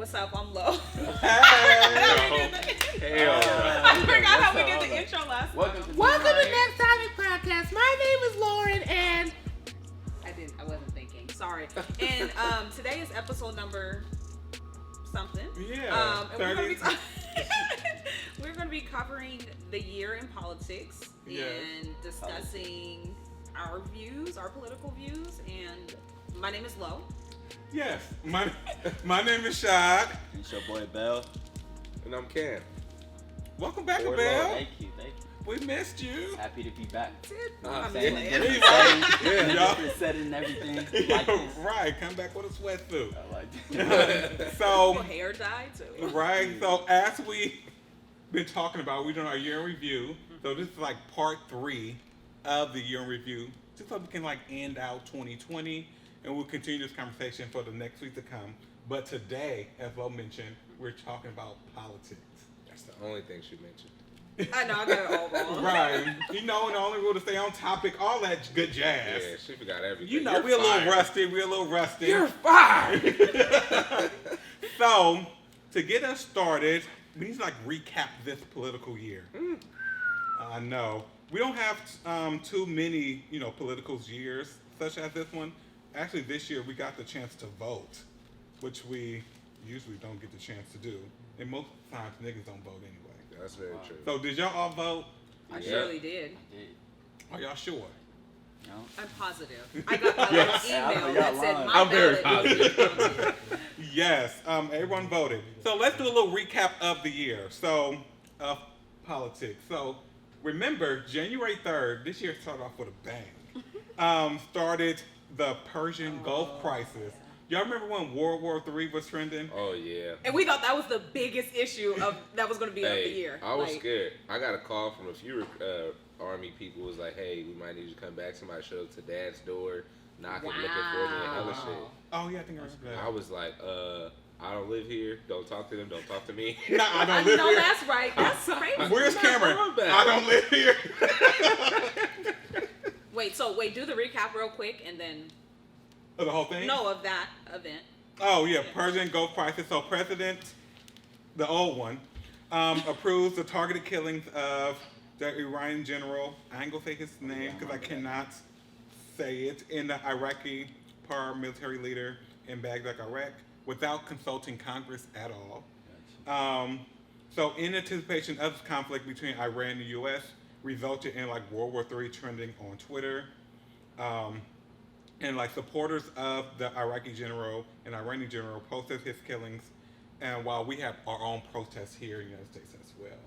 What's up? I'm Lo. Hey. I forgot how we did the intro last time. Welcome to Next Topic Podcast. My name is Lauren, and I wasn't thinking. Sorry. And today is episode number something. Yeah. And we're gonna be covering the year in politics and discussing our views, our political views. And my name is Lo. Yes. My name is Shad. It's your boy Bell. And I'm Cam. Welcome back, Bell. Thank you. We missed you. Happy to be back. Different setting and everything. Right, come back with a sweatsuit. I like that. So hair dye too. Right. So as we've been talking about, we're doing our year in review. So this is like part 3 of the year in review, just so we can like end out 2020, and we'll continue this conversation for the next week to come. But today, as Lo mentioned, we're talking about politics. That's the only thing she mentioned. I know, I got it all wrong. Right. You know, and the only rule to stay on topic, all that good jazz. Yeah, she forgot everything. You know, we're a little rusty. You're fired! So, to get us started, we need to like recap this political year. I know. We don't have too many, political years such as this one. Actually, this year we got the chance to vote, which we usually don't get the chance to do. And most times niggas don't vote anyway. That's very true. So did y'all all vote? I surely did. Are y'all sure? No. I'm positive. I got my little email that said my I'm very positive. Yes, everyone voted. So let's do a little recap of the year. So, politics. So, remember, January 3rd, this year started off with a bang. Started the Persian Gulf crisis. Y'all remember when World War III was trending? Oh, yeah. And we thought that was the biggest issue that was going to be of the year. I was scared. I got a call from a few Army people who was like, hey, we might need you to come back. Somebody showed up to Dad's door, knocking, looking for me, and hella shit. Oh, yeah, I think I remember that. I was like, I don't live here. Don't talk to them. Don't talk to me. Nah, I don't live here. No, that's right. That's crazy. Where's Cameron? I don't live here. Wait, do the recap real quick and then... Of the whole thing? No, of that event. Oh, yeah, Persian Gulf crisis. So President, the old one, approves the targeted killings of the Iranian general, I ain't gonna say his name because I cannot say it, and the Iraqi paramilitary leader in Baghdad, Iraq, without consulting Congress at all. So in anticipation of this conflict between Iran and the U.S., resulted in like World War III trending on Twitter. And like supporters of the Iraqi general and Iranian general posted his killings, and while we have our own protests here in the United States as well.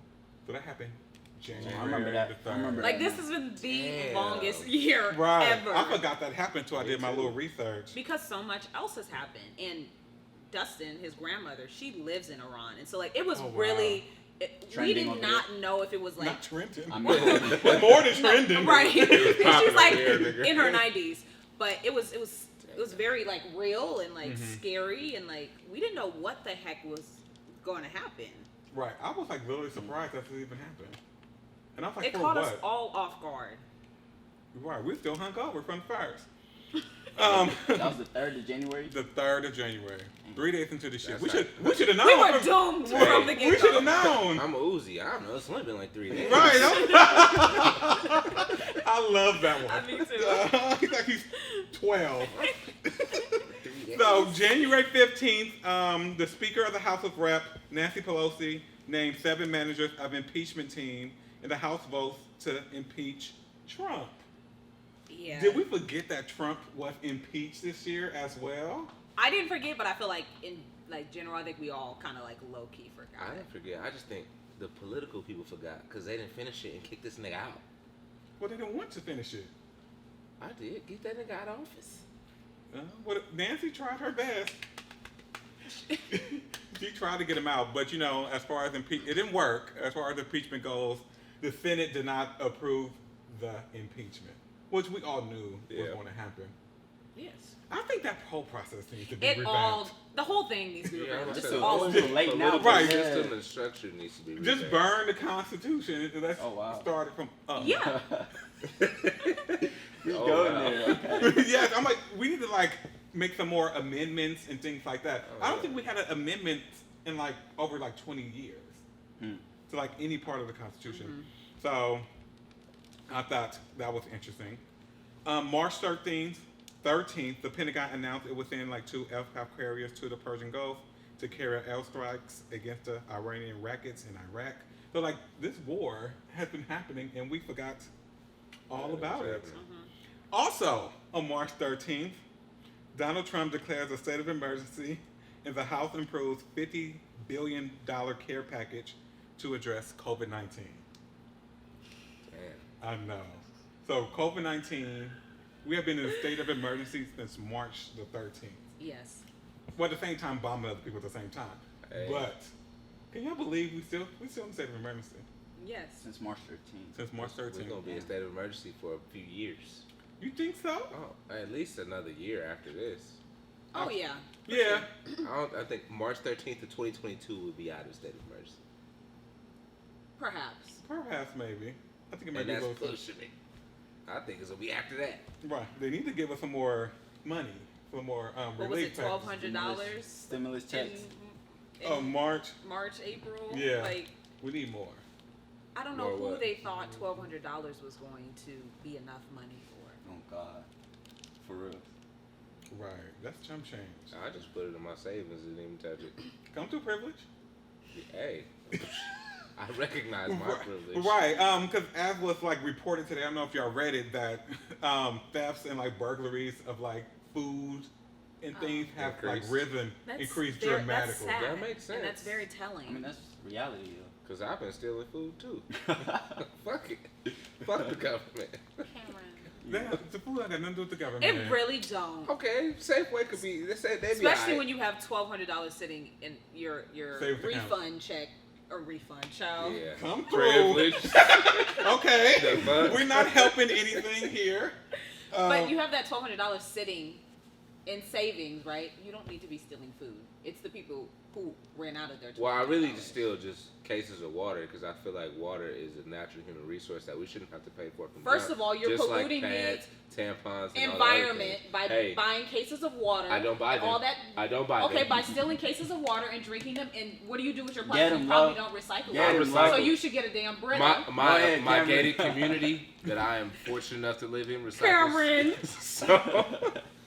So that happened January I remember that. the 3rd. Like, this has been the longest year ever. I forgot that happened until I did my little research. Because so much else has happened. And Dustin, his grandmother, she lives in Iran. And so, like, it was really... we did not know if it was, like... Not trending. More than trending. Right. She's, like, there, in her 90s. But it was very, like, real and, like, scary. And, like, we didn't know what the heck was going to happen. Right. I was, like, really surprised that this even happened. And I was like, it caught us all off guard. Right. We still hung over from the first. That was the 3rd of January? The 3rd of January. 3 days into the shit. That's We should have known. We were doomed from the get-go. We should have known. I'm a Uzi. I don't know. It's only been like 3 days. Right. I love that one. Me too. He's like he's 12. So January 15th, the Speaker of the House of Rep, Nancy Pelosi, named 7 managers of impeachment team, and the House votes to impeach Trump. Yeah. Did we forget that Trump was impeached this year as well? I didn't forget, but I feel like in general, I think we all kind of like low key forgot. I didn't forget. I just think the political people forgot because they didn't finish it and kick this nigga out. Well, they didn't want to finish it. I did. Get that nigga out of office. Well, Nancy tried her best. She tried to get him out, but as far as it didn't work. As far as impeachment goes, the Senate did not approve the impeachment, which we all knew was going to happen. Yes. I think that whole process needs to be revamped. The whole thing needs to be revamped. It's all a little late now. Right. System and structure needs to be revamped. Just burn the Constitution. Let's start it from up. Yeah. We going there. Okay. Yes, I'm like, we need to make some more amendments and things like that. Oh, I don't yeah. think we had an amendment in like over like 20 years to like any part of the Constitution. So I thought that was interesting. March 13th, the Pentagon announced it would send like 2 F-5 carriers to the Persian Gulf to carry out airstrikes against the Iranian rockets in Iraq. So like this war has been happening and we forgot all about it. Also, on March 13th, Donald Trump declares a state of emergency and the House approves $50 billion care package to address COVID-19. Damn. I know. So COVID-19, we have been in a state of emergency since March the 13th. Yes. Well, at the same time, bombing other people at the same time. Hey. But can y'all believe we still in a state of emergency Yes. Since March 13th. since March 13th? We're gonna be in a state of emergency for a few years. You think so? Oh, at least another year after this. Oh yeah. Yeah. I think March 13th of 2022 will be out of state of emergency. Perhaps. Perhaps, maybe. I think it might And be a that's little pushing it. I think it's gonna be after that. Right. They need to give us some more money, some more What was relief it? $1,200 Stimulus in, checks. in March. March, April. Yeah. Like We need more. I don't know More who what? they thought $1,200 was going to be enough money for. Oh God. For real. Right. That's chump change. I just put it in my savings and didn't even touch it. Come to privilege. Hey, I recognize my privilege. Right, because as was like reported today, I don't know if y'all read it, that thefts and like burglaries of like food and things have like Increased. increased That's dramatically. sad. That makes And that's sense. very telling. I mean, that's reality, Cause I've been stealing food too. though. Fuck it. Fuck the government. Cameron. The food ain't got nothing to do with the government. It really don't. Okay, Safeway could be. They say they be Especially alright. when you have $1,200 sitting in your Savings account. refund check or refund, child. Yeah. Come through. Privilege. Okay, The fuck? we're not helping anything here. But you have that $1,200 sitting in savings, right? You don't need to be stealing food. It's the people who ran out of their $1,200. Well, I really just steal just cases of water because I feel like water is a natural human resource that we shouldn't have to pay for. From First jump. of all, you're just polluting like pads, tampons, and environment all the other by things. buying cases of water. I don't buy and them. All that. I don't buy Okay, them. by stealing cases of water and drinking them, and what do you do with your Get plastic? 'em, You probably love. don't recycle Get it. 'em, So love. you should get a damn Brita. My Go ahead, my Cameron. gated community that I am fortunate enough to live in recycles. Cameron. So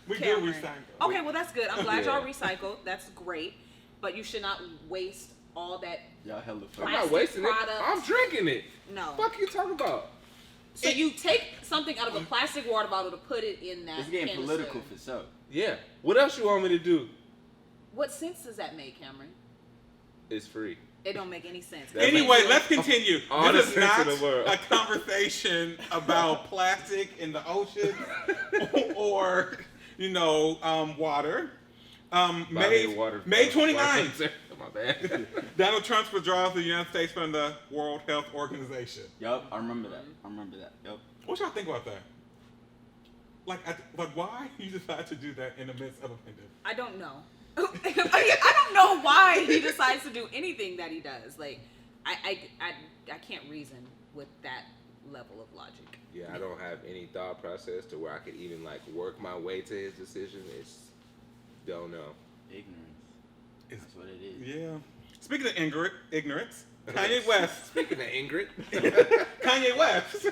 We do Cameron. recycle. Okay, well that's good. I'm glad Yeah. y'all recycle. That's great. But you should not waste all that. Y'all hella I'm funny. not Plastic wasting products. it. I'm drinking it. No. Fuck you talking about? So you take something out of a plastic water bottle to put it in that. It's getting canister. political for sure. Yeah. What else you want me to do? What sense does that make, Cameron? It's free. It don't make any sense. That Anyway, makes let's continue. All This the is sense not in the world. a conversation about plastic in the ocean or, water. May 29th, My bad. Donald Trump withdraws the United States from the World Health Organization. Yup, I remember that. Yup. What y'all think about that? Like why you decide to do that in the midst of a pandemic? I don't know. I don't know why he decides to do anything that he does. Like, I can't reason with that level of logic. Yeah, I don't have any thought process to where I could even like work my way to his decision. Don't know. Ignorance. It's- That's what it is. Yeah. Speaking of ignorance, Kanye West. Speaking of Ingrid, Kanye West,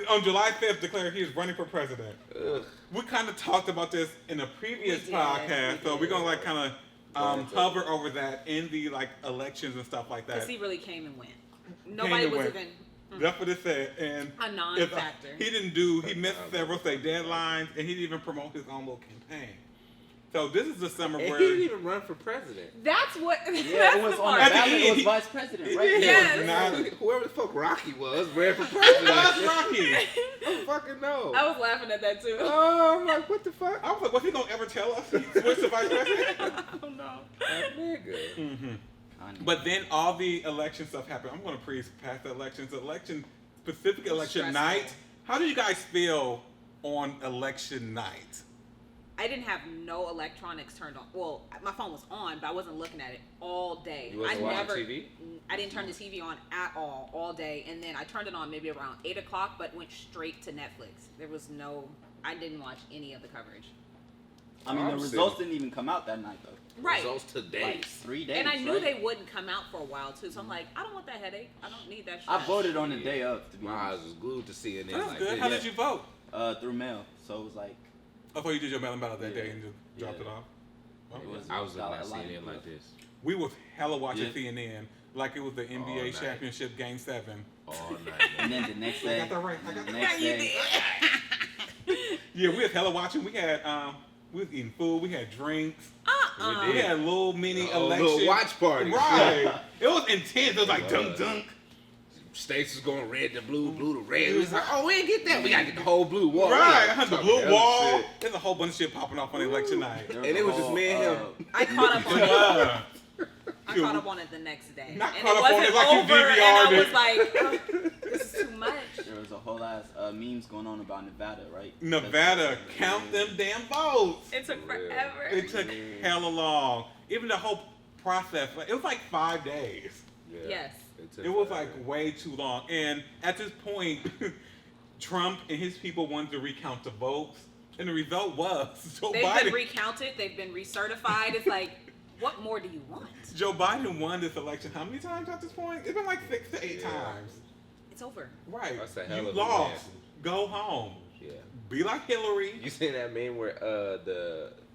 on July 5th, declared he is running for president. ugh, We kind of talked about this in a previous We did, podcast, we so we're did. gonna like kind of hover over that in the like elections and stuff like that. Because he really came and went. Nobody and was went. even That's what it said, and a if, non-factor. he missed several state deadlines, and he didn't even promote his own little campaign. So this is the summer and where he didn't even run for president. That's what. Yeah, that's it was the on the part. ballot. It He- was vice president, right? Yeah. Yes. Nah. Whoever the fuck Rocky was ran for president. That's Rocky. I don't fucking know. I was laughing at that too. Oh, I'm like, what the fuck? I was like, what's he gonna ever tell us? He switched to vice president? I don't know. That nigga. Mm-hmm. Kanye. But then all the election stuff happened. I'm going to pass the elections. Specific election Stressful. night. How do you guys feel on election night? I didn't have no electronics turned on. Well, my phone was on, but I wasn't looking at it all day. You wasn't I watching never, TV? I didn't turn the TV on at all day, and then I turned it on maybe around 8 o'clock, but went straight to Netflix. There was no. I didn't watch any of the coverage. I mean, the results didn't even come out that night though. Right. Results today. Like 3 days. And I knew right? they wouldn't come out for a while too, so I'm like, I don't want that headache. I don't need that. I stress. voted on the day of. To be My eyes honest, was glued to CNN That's like good. this. How did you vote? through mail. So it was like I thought you did your mail-in ballot that day and just dropped Yeah. it off. Oh. it was. I was looking a at lot CNN of- like this We was hella watching Yeah. CNN like it was the NBA night. championship game 7. all night. And then the next I day, got that right. I got the that next right. day, Yeah, we was hella watching. We had we was eating food. We had drinks. We We did. had a little mini A election. little watch party. Right. It was intense. It was like It dunk was. dunk. States was going red to blue, blue to red. We was like, oh, we didn't get that. We gotta get the whole blue wall. Right. I had the Talking blue hella wall. shit. There's a whole bunch of shit popping off on election night. there And it was a just whole, me and him. I caught up on it. Yeah. I caught up on it the next day. Not and caught it up on wasn't it like you over, and DVR'd I it. was like, oh, this is too much. There was a whole ass memes going on about Nevada, right? Nevada, count them damn votes. It took Yeah. forever. It took hella long. Even the whole process, like, it was like 5 days. Yeah. Yes. took It was forever. like way too long. And at this point, Trump and his people wanted to recount the votes. And the result was Joe They've been Biden. recounted. They've been recertified. It's like, what more do you want? Joe Biden won this election how many times at this point? It's been like 6 to 8 Yeah. times. It's over. Right. That's a hell You of a lost. win. Go home. Yeah. Be like Hillary. You seen that meme where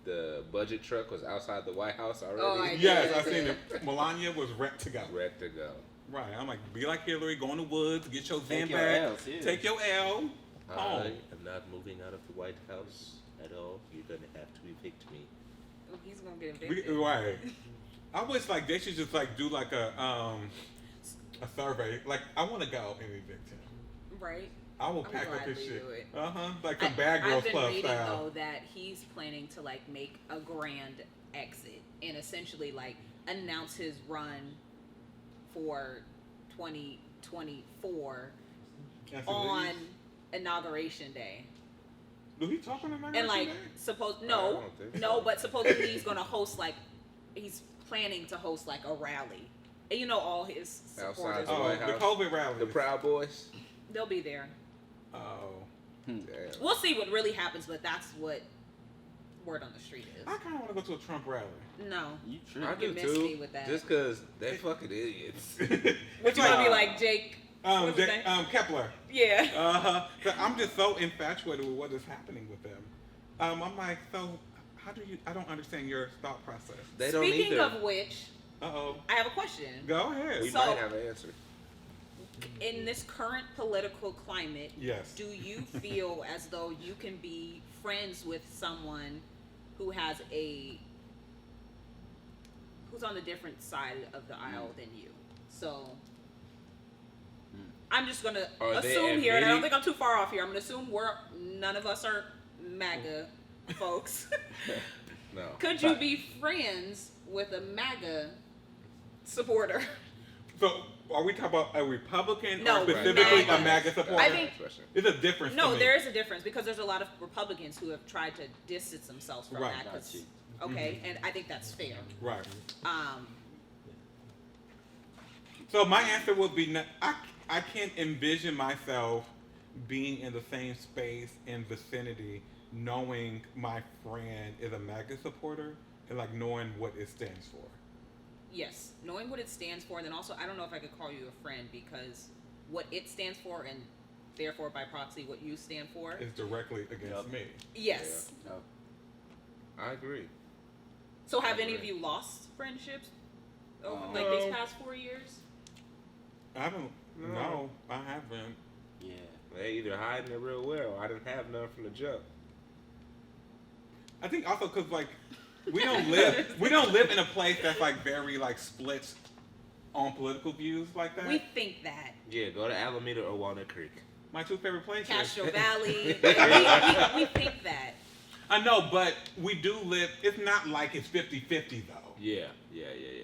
the budget truck was outside the White House already? Oh, I Yes, did. I seen it. Melania was wrecked to go. Ready to go. Right. I'm like, be like Hillary, go in the woods, get your Take Zen your back. L's, yeah. Take your L. I Home. am not moving out of the White House at all. You're gonna have to evict me. Oh, he's gonna get We, evicted. right. I wish like they should just like do like a survey. Like I want to go and evict him. Right. I will I pack would up his gladly shit. do it. Like some Bad Girls I've been Club reading style. though that he's planning to like make a grand exit and essentially like announce his run for 2024 That's what on it is. inauguration day. Do he talk on inauguration And like day? I don't think so. but supposedly he's gonna host like he's planning to host like a rally. And you know all his supporters, the Oh, White the House. COVID rally. The Proud Boys. they'll be there. Oh. Damn. We'll see what really happens, but that's what word on the street is. I kind of want to go to a Trump rally. No. You I tripping? do You missed too. me with that. Just cause they fucking idiots. What It's you gonna be like, Jake? What's his name? Kepler. Yeah. But I'm just so infatuated with what is happening with them. I'm like, so how do you? I don't understand your thought process. They don't Speaking either. of which, Uh-oh. I have a question. Go ahead. We So- might have an answer. In this current political climate, Yes. do you feel as though you can be friends with someone who has who's on a different side of the aisle than you? So I'm just gonna Are they assume here, and I don't admitting- think I'm too far off here. I'm gonna assume none of us are MAGA folks. No. Could you be friends with a MAGA supporter? So are we talking about a Republican No, or specifically MAGA. a MAGA supporter? I think- It's a difference. No, to me. there is a difference because there's a lot of Republicans who have tried to distance themselves from Right. that. Got 'Cause- you. Okay, and I think that's fair. Right. Um, So my answer would be I can't envision myself being in the same space and vicinity knowing my friend is a MAGA supporter and like knowing what it stands for. yes, knowing what it stands for, and then also I don't know if I could call you a friend because what it stands for and therefore by proxy what you stand for. Is directly against Yup. me. Yes. No. I agree. So have any of you lost friendships over like No. these past 4 years? I don't. No. No, I haven't. Yeah. They either hiding it real well. I didn't have none from the jump. I think also because like we don't live in a place that's like very like split on political views like that. We think that. Yeah, go to Alameda or Walnut Creek. My two favorite places. Castro Valley. we think that. I know, but we do live. It's not like it's 50-50 though. Yeah.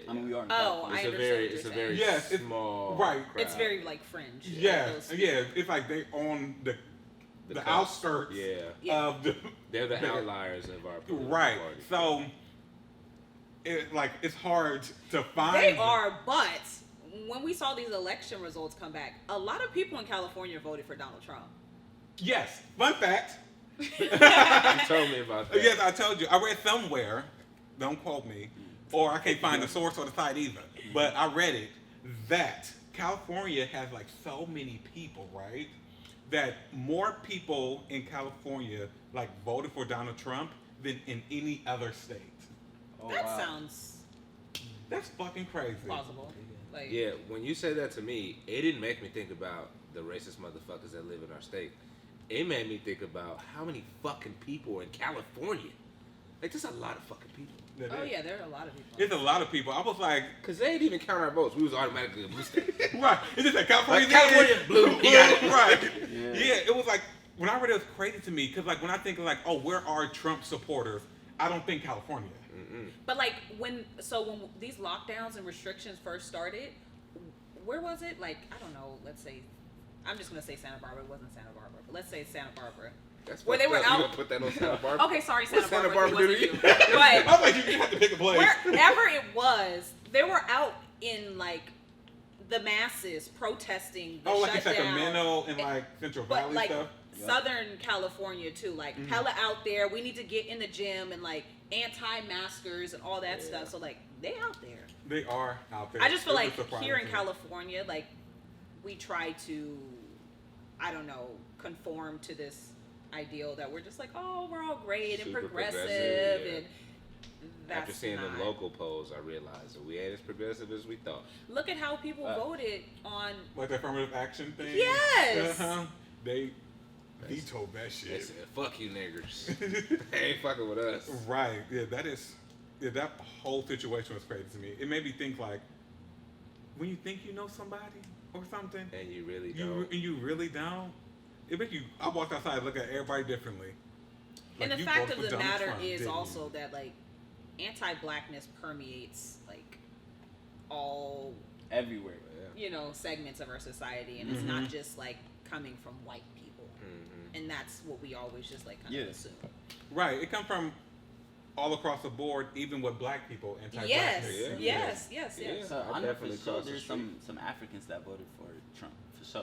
I mean, we are. In Oh, California. I It's a understand very, what it's a you're very saying. Yes, it's- small. right. It's crowd. very like fringe. Yeah, Those- yeah. It's like they on the cusp. outskirts Yeah, Yeah. of the they're the outliers of our political right. party. So it's hard to find. They them. are, but when we saw these election results come back, a lot of people in California voted for Donald Trump. Yes. Fun fact. You told me about that. Yes, I told you. I read somewhere, don't quote me, or I can't find the source or the site either, but I read it, that California has like so many people, right? That more people in California like voted for Donald Trump than in any other state. Oh, That wow. sounds That's fucking crazy. plausible. Like, Yeah, when you said that to me, it didn't make me think about the racist motherfuckers that live in our state. It made me think about how many fucking people are in California. Like, there's a lot of fucking people. That oh is. yeah, there are a lot of people. It's a lot of people. I was like, Because they didn't even count our votes. We was automatically a blue state. right. It's just like California. Like, California, blue. You got it. Right. Yeah. Yeah, it was like, when I read it, it was crazy to me. Because like, when I think like, oh, where are Trump supporters? I don't think California. But like when these lockdowns and restrictions first started, where was it? Like, I don't know. Let's say, I'm just gonna say Santa Barbara. It wasn't Santa Barbara, but let's say Santa Barbara. That's Where they fucked were up. out- You gonna put that on Santa Barbara? Okay, sorry, What's Santa Santa Barbara. Barbara It do to wasn't you? you. But I was like, you have to pick a place. wherever it was, they were out in like the masses protesting the Oh, like in shutdown. Sacramento and like Central But Valley like stuff. Southern California too, like hella out there. We need to get in the gym and like anti-maskers and all that stuff. So like they out there. They are out there. I just feel It was like surprising here in to me. California, like we try to, I don't know, conform to this ideal that we're just like, oh, we're all great and Super progressive, progressive, yeah. and that's After seeing not. the local polls, I realized that we ain't as progressive as we thought. Look at how people voted on. Like the affirmative action thing. Yes! Uh-huh. They vetoed that They shit. said, fuck you niggers. They ain't fucking with us. Right. Yeah, that is. Yeah, that whole situation was crazy to me. It made me think like, when you think you know somebody or something, And you really and don't. you really don't. It makes you. I walked outside and look at everybody differently. And Like, the you fact voted of for the Donald matter Trump, is didn't you? also that like anti-blackness permeates like all Everywhere. segments of our society, and it's not just like coming from white people, and that's what we always just like kind of assume. Right. It comes from all across the board, even with black people, Yes, anti-blackness. yes. Yeah. So I I know definitely for sure crossed the there's street. some Africans that voted for Trump for sure.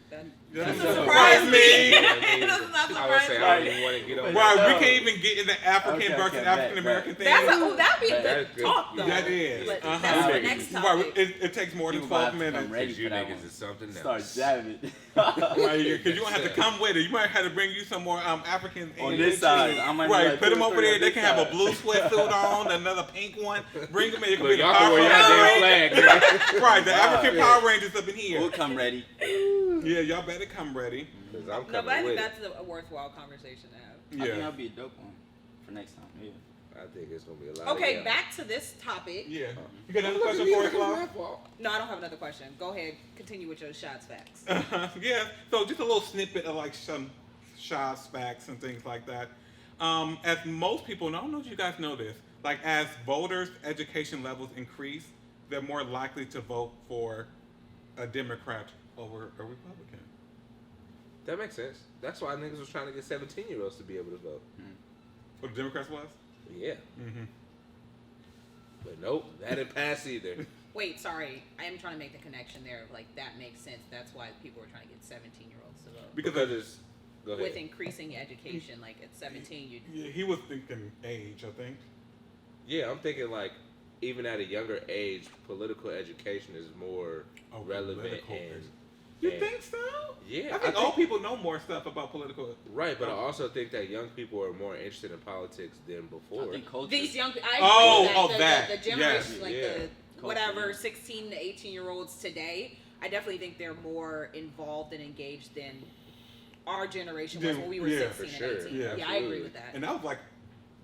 That That doesn't doesn't surprise surprise me. me. It does not I would surprise say me. I don't even want to get on Right, No. we can't even get in the African Okay, versus okay, African American bet. thing. That'd be a That's good good. talk, though. That is. But Uh-huh. that's the Right. next Right, topic. it takes more than People 12 have to come minutes. ready Because you for that niggas one. is something Start else. jabbing. Right, because you don't have to come with it. You might have to bring you some more Africans On in this there, side. too. I might Right, like put them 2 or over 3 there. on They this can have a side. blue sweatsuit on, another pink one. Bring them in. It could Look, be the y'all can wear Power y'all damn Rangers. flag, nigga. Right, the Wow. African Power Rangers up in We'll here. come ready. Yeah, y'all better come ready. 'Cause I'm No, but I coming think with that's it. a worthwhile conversation to have. I think Yeah. that'll be a dope one for next time. Yeah. I think it's going to be a lot of Okay, yelling. back to this topic. Yeah. You got another Look at question me for us, like it's Laura? my fault. No, I don't have another question. Go ahead, continue with your shots facts. Yeah, so just a little snippet of like some shots, facts, and things like that. As most people know, I don't know if you guys know this, like as voters' education levels increase, they're more likely to vote for a Democrat over a Republican. That makes sense. That's why niggas was trying to get 17-year-olds to be able to vote. What the Democrats was? Yeah. Mm-hmm. But nope, that didn't pass either. Wait, sorry. I am trying to make the connection there. Like, that makes sense. That's why people are trying to get 17-year-olds to vote. Because Because it's... Go ahead. With increasing education, like at 17, you yeah, he was thinking age, I think. Yeah, I'm thinking like even at a younger age, political education is more Oh, relevant political and education. You and- think so? Yeah, I think old people know more stuff about political. right, but I also think that young people are more interested in politics than before. I think culture. these young people. Oh, I agree with that. The generation, Yes. like Yeah. the whatever, Culture. 16 to 18-year-olds today. I definitely think they're more involved and engaged than our generation was Then- when we were yeah, 16 for sure. and 18. Yeah, Yeah, I agree with that. And that was like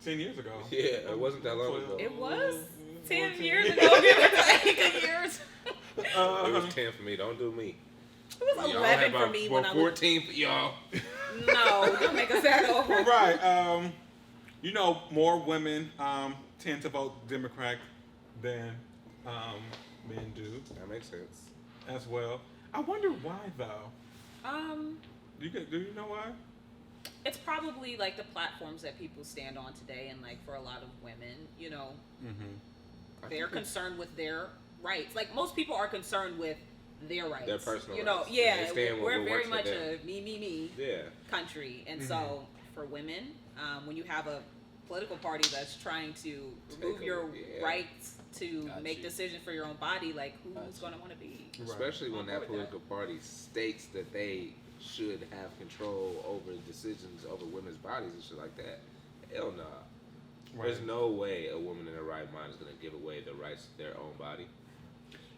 10 years ago. Yeah, it wasn't that long ago. It was 10 14. years ago. Give it 8 years. It Uh, was 10 for me. Don't do me. It was Y'all 11 had for about me when I was. 14 for y'all. No, don't make us that old. right. You know, more women tend to vote Democrat than men do That makes sense. as well. I wonder why though. Do you know why? It's probably like the platforms that people stand on today, and like for a lot of women, Mm-hmm. they're concerned with their rights. Like most people are concerned with their rights. Their personal you know, rights. yeah, They stand what we're very works for much them. a me Yeah. country, and Mhm. so for women, when you have a political party that's trying to remove your rights to Got make you. decisions for your own body, like who's Got going to want to be? Right. Especially when On that board with political party states that they should have control over decisions over women's bodies and shit like that. Hell no. Right. There's no way a woman in her right mind is going to give away the rights to their own body.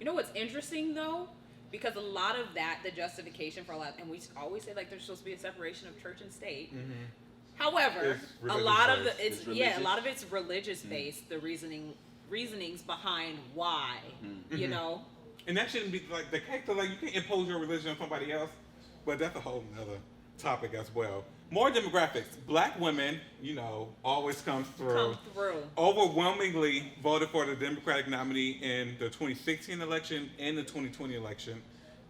You know what's interesting though? Because a lot of that, the justification for a lot, and we always say like there's supposed to be a separation of church and state. Mm-hmm. However, It's a lot of religious-based. it's It's a religious? lot of it's religious based. The reasonings behind why, you Mhm. know. And that shouldn't be like the case. So like you can't impose your religion on somebody else, but that's a whole nother topic as well. More demographics. Black women, you know, always comes through. Come through. Overwhelmingly voted for the Democratic nominee in the 2016 election and the 2020 election,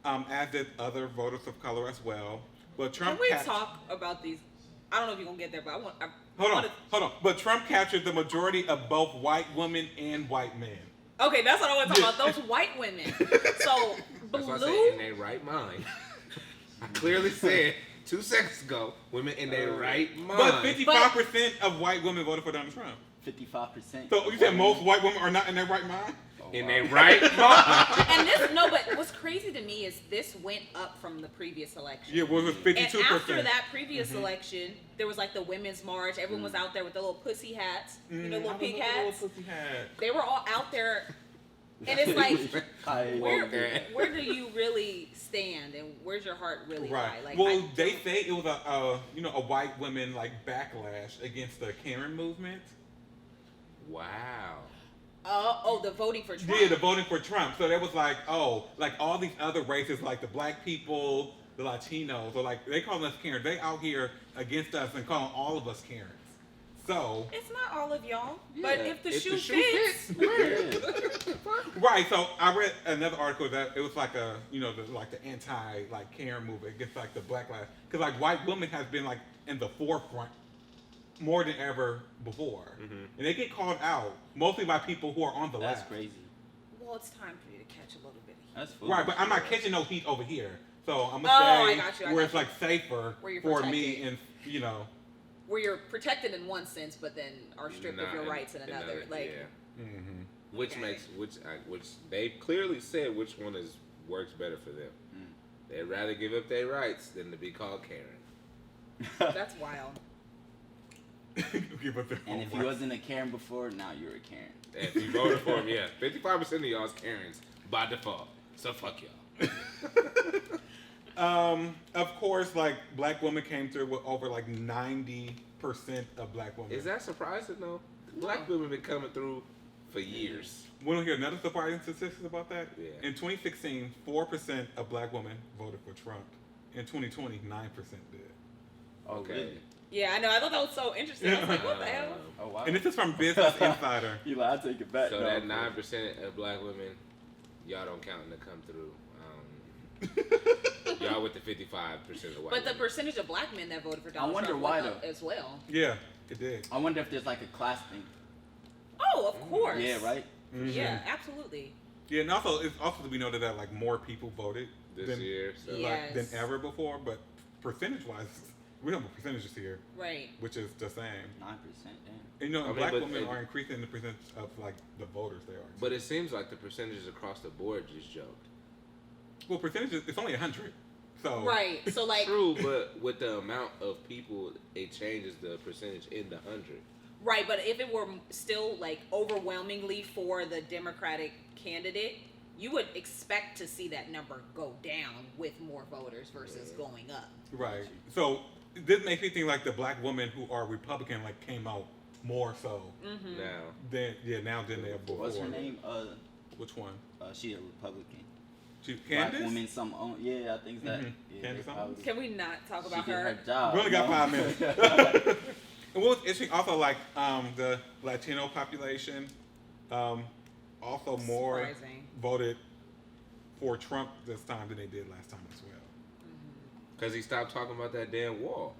as did other voters of color as well. But Trump Can we talk about these? I don't know if you're gonna get there, but Hold on. But Trump captured the majority of both white women and white men. Okay, that's what I want to talk about. Those white women. So That's why I said blue. in their right mind. I clearly said 2 seconds ago, women in their right mind. But 55% of white women voted for Donald Trump. 55%. So you said most white women are not in their right mind? in their right mind. And this but what's crazy to me is this went up from the previous election. Yeah, well, it was 52%. And after that previous election, there was like the women's march. Everyone was out there with the little pussy hats, you know, little pink hats. They were all out there, and it's like, where do you really stand, and where's your heart really lie? Right. Like, Well, they say it was a white women like backlash against the Karen movement. Wow. The voting for Trump. Yeah, the voting for Trump. So there was like, like all these other races, like the black people, the Latinos, or like they call us Karens. They out here against us and calling all of us Karens. So It's not all of y'all, but if the shoe fits. fits, right. So I read another article that it was like the anti Karen movement against like the black lives, because like white women has been like in the forefront more than ever before, and they get called out mostly by people who are on the left. That's crazy. well, it's time for you to catch a little bit of heat. That's foolish. Right, but I'm not catching no heat over here. So I'm I gonna got say you, where it's like safer Where you're for me, protected. and Where you're protected in one sense, but then are stripped of your rights in another. Like, yeah. Mm-hmm. Which Okay. makes which they clearly said which one works better for them. They'd rather give up their rights than to be called Karen. that's wild. Give up their And own if you rights. wasn't a Karen before, now you're a Karen. And if you voted for him, yeah, 55% of y'all's Karens by default. So fuck y'all. Of course, like black women came through with over like 90% of black women. Is that surprising though? Black women been coming through for years. Want to hear another surprising statistics about that? Yeah. In 2016, 4% of black women voted for Trump. In 2020, 9% did. Oh, Okay. really? Yeah, I know. I thought that was so interesting. I was like, what the hell? Oh, wow. And this is from Business Insider. You like, I take it back. So no, that bro. 9% of black women, y'all don't count to come through. Y'all with the 55% of white But the women. percentage of black men that voted for Donald wonder Trump why, went up though. as well. Yeah, it did. I wonder if there's like a class thing. Oh, of course. Yeah, right? Yeah, absolutely. Yeah, and also it's also to be noted that like more people voted this than, year. So Yeah. than Yes. ever before, but percentage-wise, we don't have percentages here, Right. which is the same. 9%, damn. And, you know, I mean, black but women it- are increasing the percentage of like the voters they are. But it seems like the percentages across the board just jumped. Well, percentages, it's only 100. So Right. So, like, True, but with the amount of people, it changes the percentage in the 100. right. But if it were still, like, overwhelmingly for the Democratic candidate, you would expect to see that number go down with more voters versus going up. Right. So this makes me think like the black women who are Republican like came out more so Mm-hmm. Now, now than they have before. What's her name? Which one? She a Republican. Candace? Black woman, some own. Yeah, I think that. Mhm. Yeah, Candace they Owens? probably- Can we not talk she about did her? her job. We only got no. 5 minutes. And what was interesting also like the Latino population also more Surprising. voted for Trump this time than they did last time as well. because he stopped talking about that damn wall.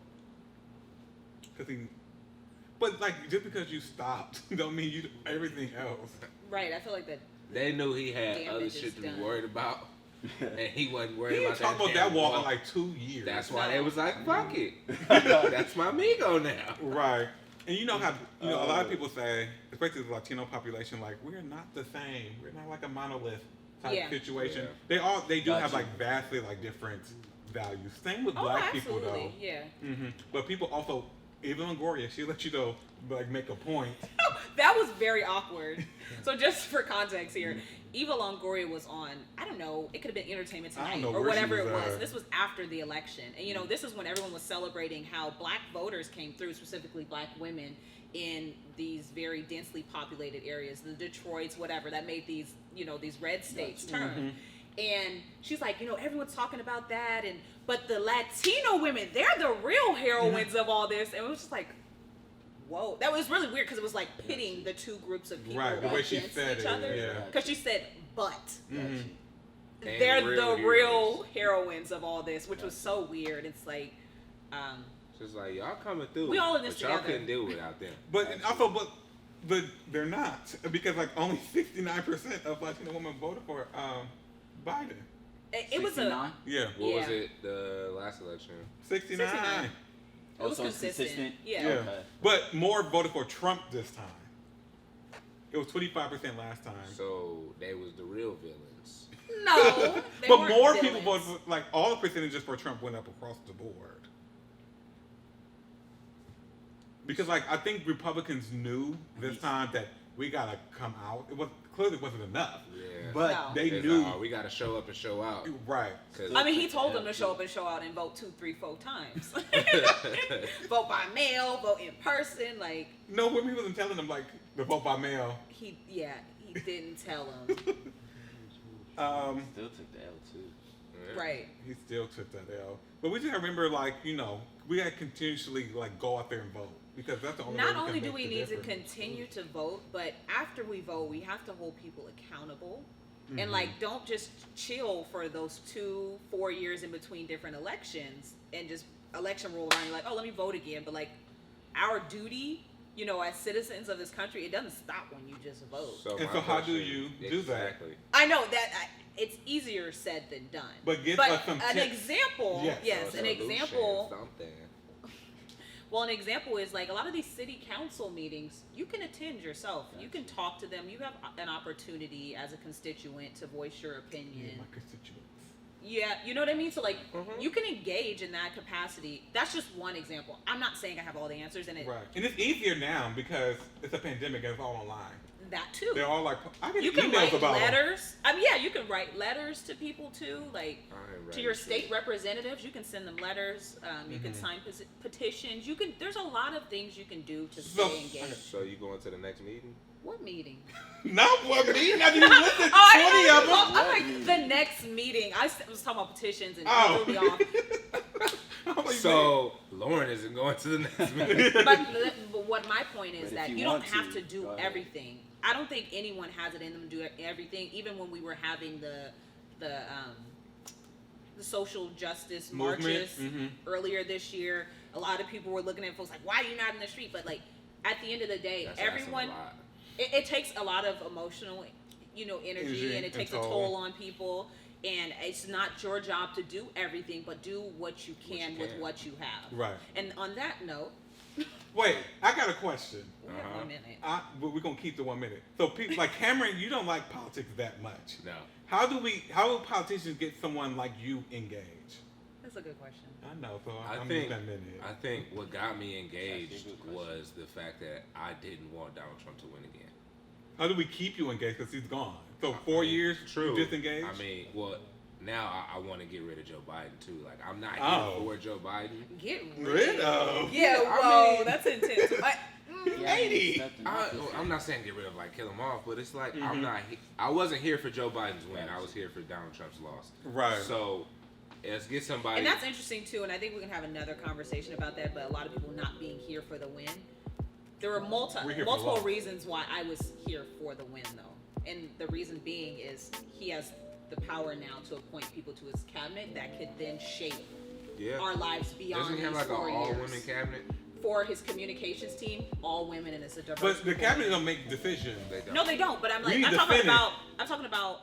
But like just because you stopped don't mean you everything else. Right. I feel like that. They knew he had Damage other is shit to be done. worried about. and he wasn't worried He about talked that. about that wall in like 2 years. That's why they was like, fuck it. That's my amigo now. Right. And you know how a lot of people say, especially the Latino population, like we're not the same. We're not like a monolith type situation. Yeah. They do have like vastly like different values. Same with black people though. Yeah. Mm-hmm. But people also, Eva Longoria, she let you know, like make a point. That was very awkward. So just for context here, Eva Longoria was on, I don't know, it could have been Entertainment Tonight or whatever it was. This was after the election. And this is when everyone was celebrating how black voters came through, specifically black women in these very densely populated areas, the Detroits, whatever, that made these, these red states turn. Mm-hmm. And she's like, everyone's talking about that, but the Latino women, they're the real heroines of all this. And it was just like, whoa, that was really weird because it was like pitting the two groups of people against each other. Because she said, but they're the real heroines of all this, which was so weird. It's like, just like y'all coming through. We all in this together. Y'all together. couldn't deal without them. But they're not, because like only 69% of Latino women voted for Biden. It was a What was it the last election? 69. It was consistent. Yeah. Okay. But more voted for Trump this time. It was 25% last time. So they was the real villains. No. But more villains. People voted for, like, all the percentages for Trump went up across the board. Because, like, I think Republicans knew this time that we gotta come out. It clearly wasn't enough. Yeah. But they knew. We gotta show up and show out. Right. I mean, he told them to show up and show out and vote 2, 3, 4 times. Vote by mail, vote in person, like. No, he wasn't telling them like to vote by mail. He didn't tell them. Still took the L too. Yeah. Right. He still took that L. But we just remember, like, we gotta continuously like go out there and vote. Because that's the only way Not we can only do make we the need to difference. continue to vote, but after we vote, we have to hold people accountable. Mm-hmm. And like, don't just chill for those 2-4 years in between different elections and just election roll around. You're like, oh, let me vote again. But like, our duty, as citizens of this country, it doesn't stop when you just vote. So how do you do that? I know that it's easier said than done. But an example, an example. Something. Well, an example is like a lot of these city council meetings, you can attend yourself. You can talk to them. You have an opportunity as a constituent to voice your opinion. Yeah, my constituents. Yeah, you know what I mean? So like, you can engage in that capacity. That's just one example. I'm not saying I have all the answers in it. Right. And it's easier now because it's a pandemic and it's all online. That too. They're all like, I get you can emails write about letters. You can write letters to people too, like to your state representatives. You can send them letters. You can sign petitions. There's a lot of things you can do to stay engaged. So you going to the next meeting? What meeting? Not what meeting. Have you listened to 20 of them? I'm like, the next meeting. I was talking about petitions and it threw me off. So Lauren isn't going to the next meeting. But what my point is that you don't have to do everything. I don't think anyone has it in them to do everything. Even when we were having the social justice marches earlier this year, a lot of people were looking at folks like, why are you not in the street? But like, at the end of the day, everyone, it takes a lot of emotional, energy, and it takes a toll on people. And it's not your job to do everything, but do what you can with what you have. Right. And on that note. Wait, I got a question. We have 1 minute. But we're going to keep the 1 minute. So people like Cameron, you don't like politics that much. No. How do politicians get someone like you engaged? That's a good question. I know, so I think what got me engaged was the fact that I didn't want Donald Trump to win again. How do we keep you engaged? Because he's gone. So 4 years, true. Disengaged? I mean, well, now I want to get rid of Joe Biden too. Like, I'm not here for Joe Biden. Get rid of? Yeah, whoa, that's intense. 80. I'm not saying get rid of, like, kill him off, but it's like I wasn't here for Joe Biden's win. I was here for Donald Trump's loss. Right. So let's get somebody. And that's interesting too. And I think we can have another conversation about that. But a lot of people not being here for the win. There were multiple reasons why I was here for the win, though. And the reason being is he has the power now to appoint people to his cabinet that could then shape our lives beyond Doesn't he have like an all-women cabinet? For his communications team, all women, and it's a diverse. But the cabinet don't make decisions. No, they don't. But I'm talking about